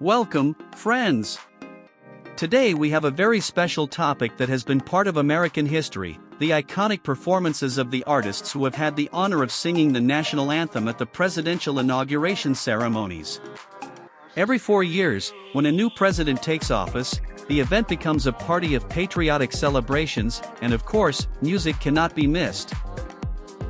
Welcome, friends! Today we have a very special topic that has been part of American history, the iconic performances of the artists who have had the honor of singing the national anthem at the presidential inauguration ceremonies. Every 4 years, when a new president takes office, the event becomes a party of patriotic celebrations, and of course, music cannot be missed.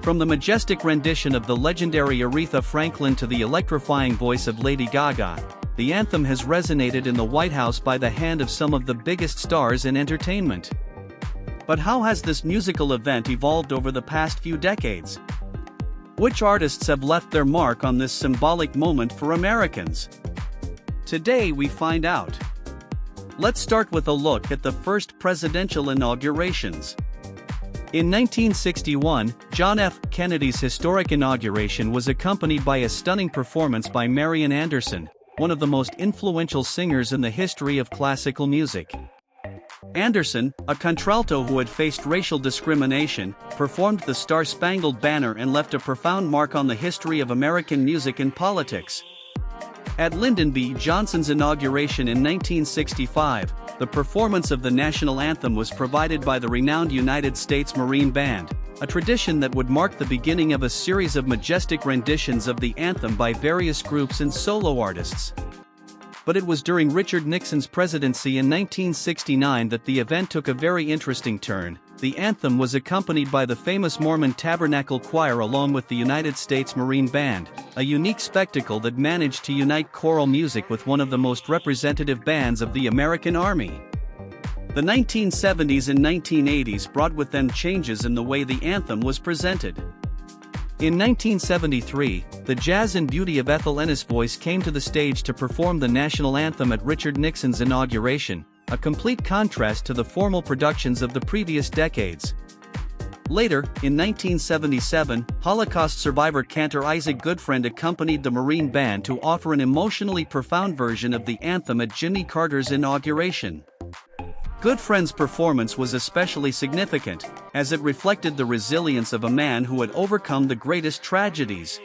From the majestic rendition of the legendary Aretha Franklin to the electrifying voice of Lady Gaga, the anthem has resonated in the White House by the hand of some of the biggest stars in entertainment. But how has this musical event evolved over the past few decades? Which artists have left their mark on this symbolic moment for Americans? Today we find out. Let's start with a look at the first presidential inaugurations. In 1961, John F. Kennedy's historic inauguration was accompanied by a stunning performance by Marian Anderson, one of the most influential singers in the history of classical music. Anderson, a contralto who had faced racial discrimination, performed the Star-Spangled Banner and left a profound mark on the history of American music and politics. At Lyndon B. Johnson's inauguration in 1965, the performance of the national anthem was provided by the renowned United States Marine Band, a tradition that would mark the beginning of a series of majestic renditions of the anthem by various groups and solo artists. But it was during Richard Nixon's presidency in 1969 that the event took a very interesting turn. The anthem was accompanied by the famous Mormon Tabernacle Choir along with the United States Marine Band, a unique spectacle that managed to unite choral music with one of the most representative bands of the American Army. The 1970s and 1980s brought with them changes in the way the anthem was presented. In 1973, the jazz and beauty of Ethel Ennis' voice came to the stage to perform the national anthem at Richard Nixon's inauguration, a complete contrast to the formal productions of the previous decades. Later, in 1977, Holocaust survivor cantor Isaac Goodfriend accompanied the Marine Band to offer an emotionally profound version of the anthem at Jimmy Carter's inauguration. Goodfriend's performance was especially significant, as it reflected the resilience of a man who had overcome the greatest tragedies.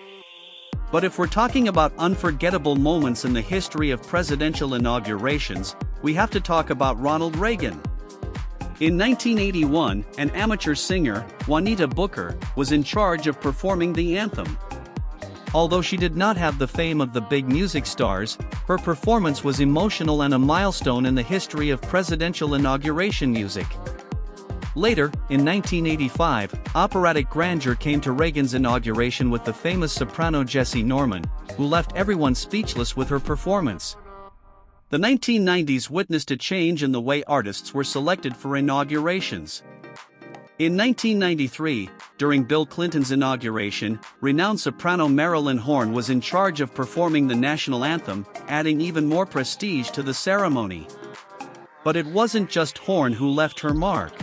But if we're talking about unforgettable moments in the history of presidential inaugurations, we have to talk about Ronald Reagan. In 1981, an amateur singer, Juanita Booker, was in charge of performing the anthem. Although she did not have the fame of the big music stars, her performance was emotional and a milestone in the history of presidential inauguration music. Later, in 1985, operatic grandeur came to Reagan's inauguration with the famous soprano Jessie Norman, who left everyone speechless with her performance. The 1990s witnessed a change in the way artists were selected for inaugurations. In 1993, during Bill Clinton's inauguration, renowned soprano Marilyn Horne was in charge of performing the national anthem, adding even more prestige to the ceremony. But it wasn't just Horne who left her mark.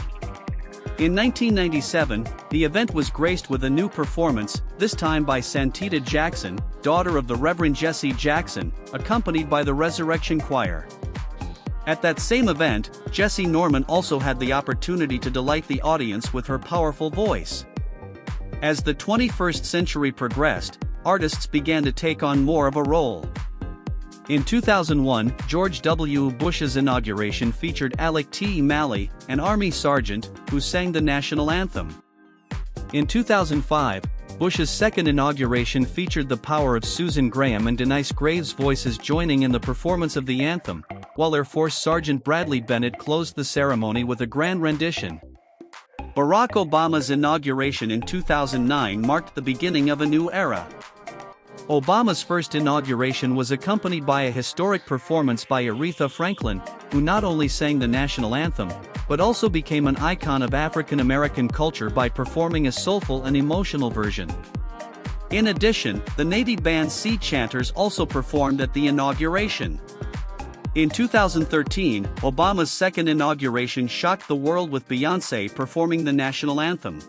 In 1997, the event was graced with a new performance, this time by Santita Jackson, daughter of the Reverend Jesse Jackson, accompanied by the Resurrection Choir. At that same event, Jessie Norman also had the opportunity to delight the audience with her powerful voice. As the 21st century progressed, artists began to take on more of a role. In 2001, George W. Bush's inauguration featured Alec T. Malley, an Army sergeant, who sang the national anthem. In 2005, Bush's second inauguration featured the power of Susan Graham and Denise Graves' voices joining in the performance of the anthem, while Air Force Sergeant Bradley Bennett closed the ceremony with a grand rendition. Barack Obama's inauguration in 2009 marked the beginning of a new era. Obama's first inauguration was accompanied by a historic performance by Aretha Franklin, who not only sang the national anthem, but also became an icon of African American culture by performing a soulful and emotional version. In addition, the Navy Band Sea Chanters also performed at the inauguration. In 2013, Obama's second inauguration shocked the world with Beyoncé performing the national anthem.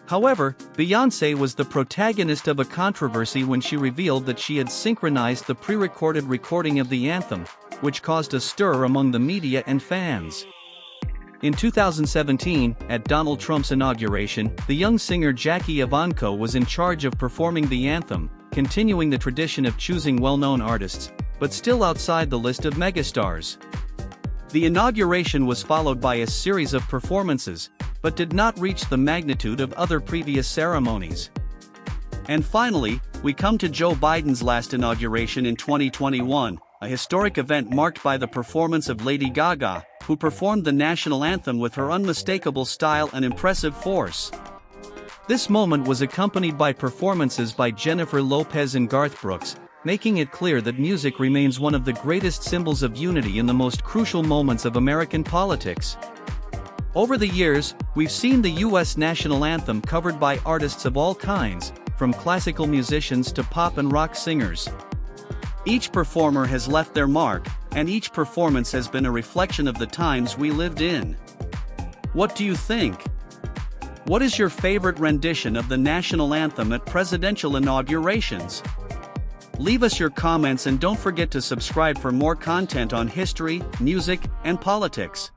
However, Beyoncé was the protagonist of a controversy when she revealed that she had synchronized the pre-recorded recording of the anthem, which caused a stir among the media and fans. In 2017, at Donald Trump's inauguration, the young singer Jackie Evancho was in charge of performing the anthem, continuing the tradition of choosing well-known artists, but still outside the list of megastars. The inauguration was followed by a series of performances, but did not reach the magnitude of other previous ceremonies. And finally, we come to Joe Biden's last inauguration in 2021, a historic event marked by the performance of Lady Gaga, who performed the national anthem with her unmistakable style and impressive force. This moment was accompanied by performances by Jennifer Lopez and Garth Brooks, making it clear that music remains one of the greatest symbols of unity in the most crucial moments of American politics. Over the years, we've seen the U.S. national anthem covered by artists of all kinds, from classical musicians to pop and rock singers. Each performer has left their mark, and each performance has been a reflection of the times we lived in. What do you think? What is your favorite rendition of the national anthem at presidential inaugurations? Leave us your comments and don't forget to subscribe for more content on history, music, and politics.